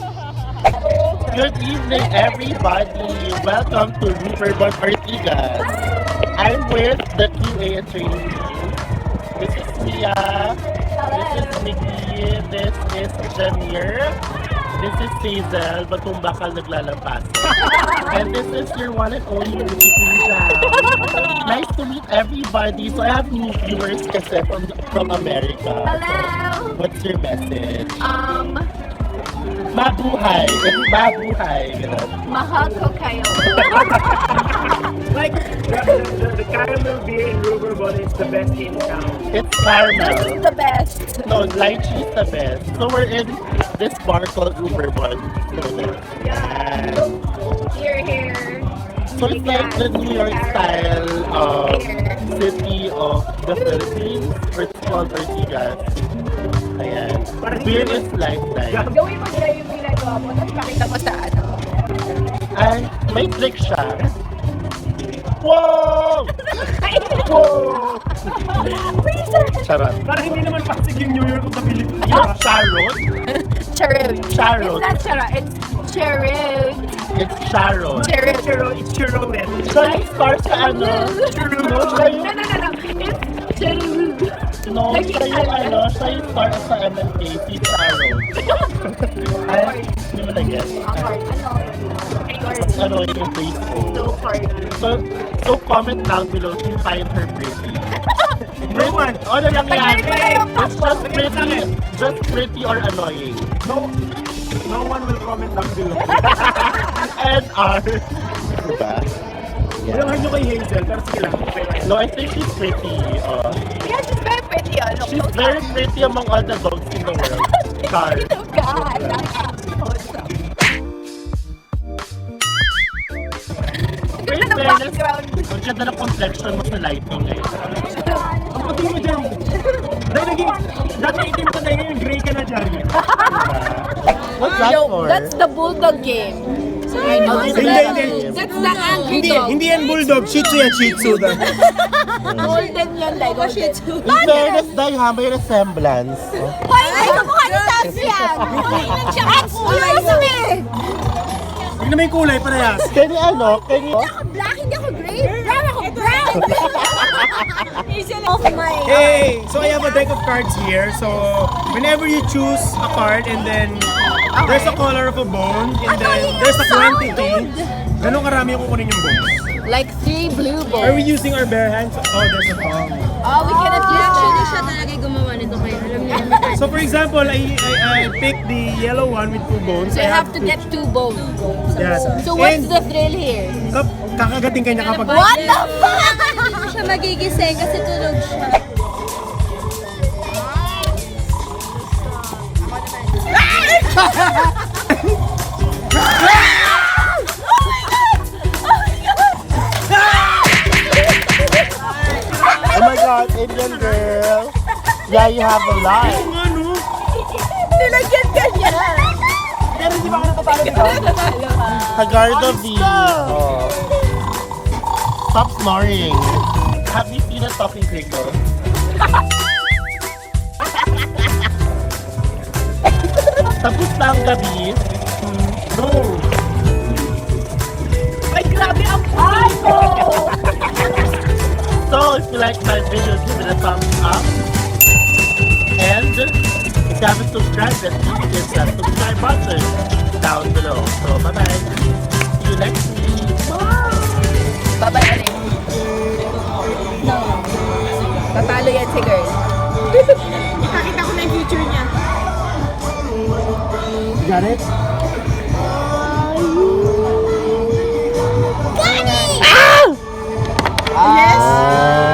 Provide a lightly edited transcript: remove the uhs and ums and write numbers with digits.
Good evening, everybody. Welcome to Riverbond Ortigas. I'm with the QA and training team. This is Mia. This is Nikki. This is Jamir. This is Hazel, batong bakal naglalampas. And this is your one and only Nikki. Nice to meet everybody. So I have new viewers kasi from America. Hello! What's your message? Mabuhay! It's mabuhay! Ganun. Mahal ko kayo. Like, the caramel beer in Riverbond is the best in town. It's This caramel. is the best. No, lychee is the best. So we're in this bar called Riverbond. Yeah. Here. So it's like the New York style city of the Philippines. Or it's called Ortigas. Ayan. Beer is lifetime. Gawin mo dyan yung ginagawa mo, tapos pakita mo sa ano. Ay, may trick siya. Wow! Wow! Charot. Para hindi naman pasig yung New York of the Philippines. Yung Sharon? Charot. Charot. It's not charot, it's charot. It's Sharon. Charot. It's Chirolette. Siya yung star sa ano? No, siya yung, No. It's charot. no, siya yung ano, siya yung star sa MMK, si Sharon. Ay, hindi mo na-guess. Ano yung Facebook. So hard. So comment down below if you find her pretty. Roman, Ano lang yan? It's Just pretty or annoying. no one will comment down below. And R. Diba? Ilangan nyo kay Hazel, pero sige lang. Okay lang. No, I think she's pretty. Yeah, she's very pretty. Look, She's look. very pretty among all the dogs in the world. Car. Oh God. Wait, Ganda ng fairness, background. ang ganda ng complexion mo sa lighting eh. Ang puti mo dyan. Dahil dati itim ka na ngayon, gray ka na dyan. What's that for? That's the bulldog game. I know. Hindi. That's the angry dog. Hindi yan bulldog, shih tzu yan, shih tzu. Golden yan, like golden. In fairness, dahil ha, may resemblance. Hoy, ay, kamukha ni Tassian. Excuse me! Huwag na may kulay, parehas. Can you Ako black, hindi ako gray. Brown ako, brown! Of my... Hey, so I have a deck of cards here. So whenever you choose a card and then there's a color of a bone and then there's a quantity, ganun karami yung kukunin yung bones. Like 3 blue Are we balls. using our bare hands? Oh, there's a thumb. Oh, we cannot use Actually, siya talaga yung gumawa nito kayo. Alam niyo naman. So for example, I pick the yellow one with 2 bones. So you have to get 2 bones. Yes. So what's And the thrill here? kakagating kanya kapag... What the fuck? Hindi siya magigising kasi tulog siya. Oh my god, Indian girl. Yeah, you have a lot. Kung ano? Nilagyan ka niya. Pero hindi ba ako natatalo dito? Hagardo V. Oh. Stop snoring. Have you seen a talking crickle? Tapos na ang gabi. No. Ay, grabe ang palo! So, if you like my video, give it a thumbs up. And if you haven't subscribed yet, please hit that subscribe button down below. So, bye-bye. See you next week. Babay ulit. No. Tatalo yan si girl. Nakita ko na yung future niya. Got it? Yes!